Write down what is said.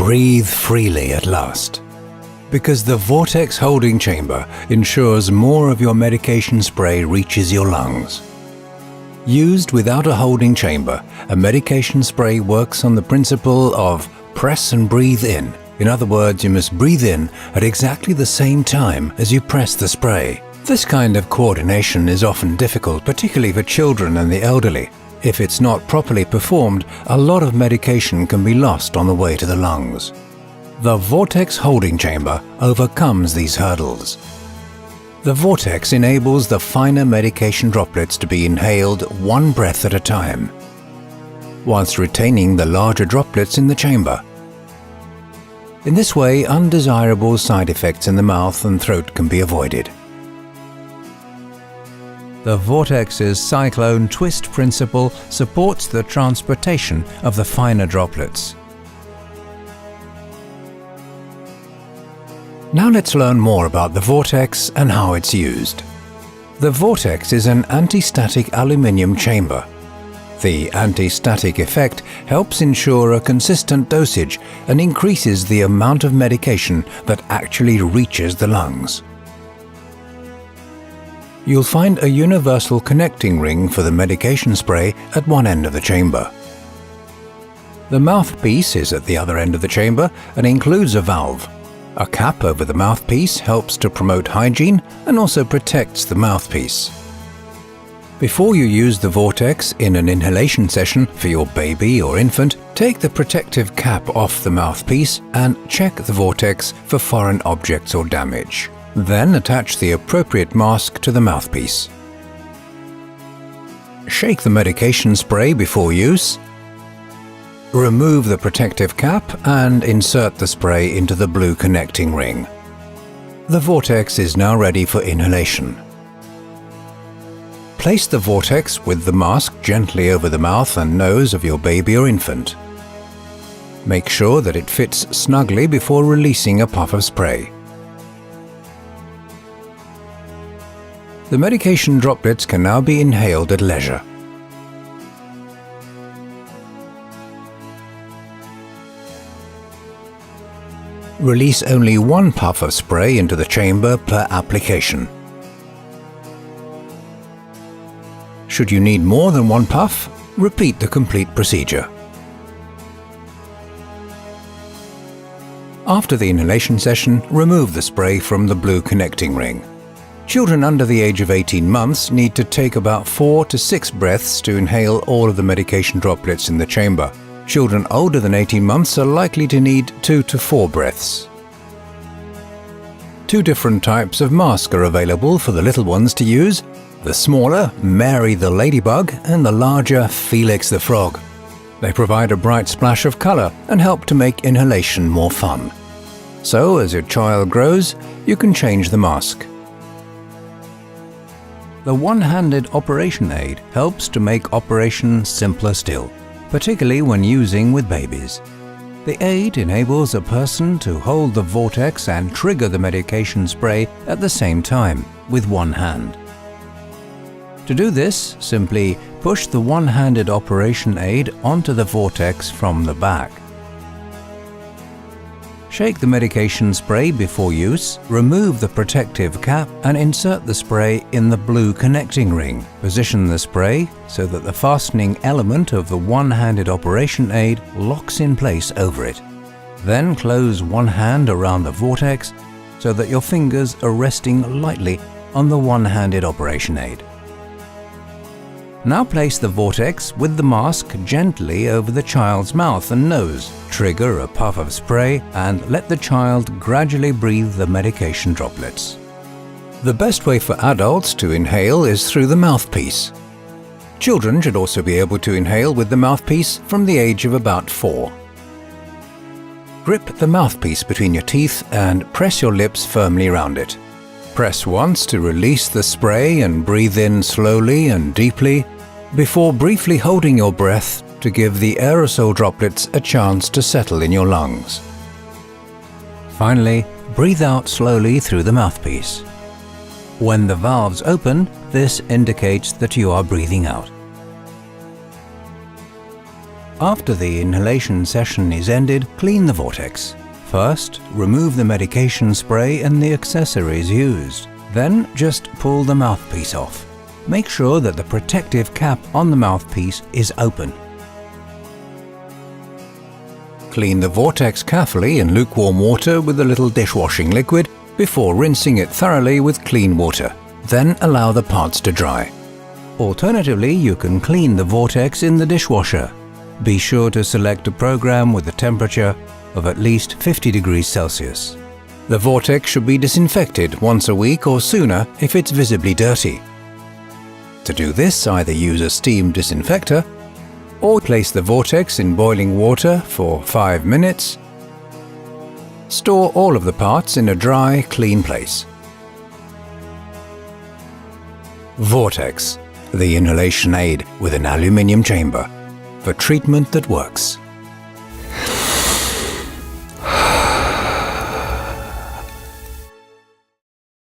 breathe freely at last. Because the vortex holding chamber ensures more of your medication spray reaches your lungs. Used without a holding chamber, a medication spray works on the principle of press and breathe in. In other words, you must breathe in at exactly the same time as you press the spray. This kind of coordination is often difficult, particularly for children and the elderly. If it's not properly performed, a lot of medication can be lost on the way to the lungs. The vortex holding chamber overcomes these hurdles. The vortex enables the finer medication droplets to be inhaled one breath at a time, whilst retaining the larger droplets in the chamber. In this way, undesirable side effects in the mouth and throat can be avoided. The vortex's cyclone twist principle supports the transportation of the finer droplets. Now let's learn more about the vortex and how it's used. The vortex is an anti-static aluminium chamber. The anti-static effect helps ensure a consistent dosage and increases the amount of medication that actually reaches the lungs. You'll find a universal connecting ring for the medication spray at one end of the chamber. The mouthpiece is at the other end of the chamber and includes a valve. A cap over the mouthpiece helps to promote hygiene and also protects the mouthpiece. Before you use the vortex in an inhalation session for your baby or infant, take the protective cap off the mouthpiece and check the vortex for foreign objects or damage. Then attach the appropriate mask to the mouthpiece. Shake the medication spray before use. Remove the protective cap and insert the spray into the blue connecting ring. The vortex is now ready for inhalation. Place the vortex with the mask gently over the mouth and nose of your baby or infant. Make sure that it fits snugly before releasing a puff of spray. The medication droplets can now be inhaled at leisure. Release only one puff of spray into the chamber per application. Should you need more than one puff, repeat the complete procedure. After the inhalation session, remove the spray from the blue connecting ring. Children under the age of 18 months need to take about 4 to 6 breaths to inhale all of the medication droplets in the chamber. Children older than 18 months are likely to need 2 to 4 breaths. 2 different types of mask are available for the little ones to use: the smaller, Mary the Ladybug, and the larger, Felix the Frog. They provide a bright splash of color and help to make inhalation more fun. So, as your child grows, you can change the mask. The one-handed operation aid helps to make operation simpler still, particularly when using with babies. The aid enables a person to hold the vortex and trigger the medication spray at the same time with one hand. To do this, simply push the one-handed operation aid onto the vortex from the back. Shake the medication spray before use, remove the protective cap and insert the spray in the blue connecting ring. Position the spray so that the fastening element of the one-handed operation aid locks in place over it. Then close one hand around the vortex so that your fingers are resting lightly on the one-handed operation aid. Now place the vortex with the mask gently over the child's mouth and nose. Trigger a puff of spray and let the child gradually breathe the medication droplets. The best way for adults to inhale is through the mouthpiece. Children should also be able to inhale with the mouthpiece from the age of about 4. Grip the mouthpiece between your teeth and press your lips firmly around it. Press once to release the spray and breathe in slowly and deeply, before briefly holding your breath to give the aerosol droplets a chance to settle in your lungs. Finally, breathe out slowly through the mouthpiece. When the valves open, this indicates that you are breathing out. After the inhalation session is ended, clean the vortex. First, remove the medication spray and the accessories used. Then, just pull the mouthpiece off. Make sure that the protective cap on the mouthpiece is open. Clean the vortex carefully in lukewarm water with a little dishwashing liquid before rinsing it thoroughly with clean water. Then allow the parts to dry. Alternatively, you can clean the vortex in the dishwasher. Be sure to select a program with a temperature of at least 50 degrees Celsius. The vortex should be disinfected once a week or sooner if it's visibly dirty. To do this, either use a steam disinfector or place the vortex in boiling water for 5 minutes. Store all of the parts in a dry, clean place. VORTEX, the inhalation aid with an aluminium chamber, for treatment that works.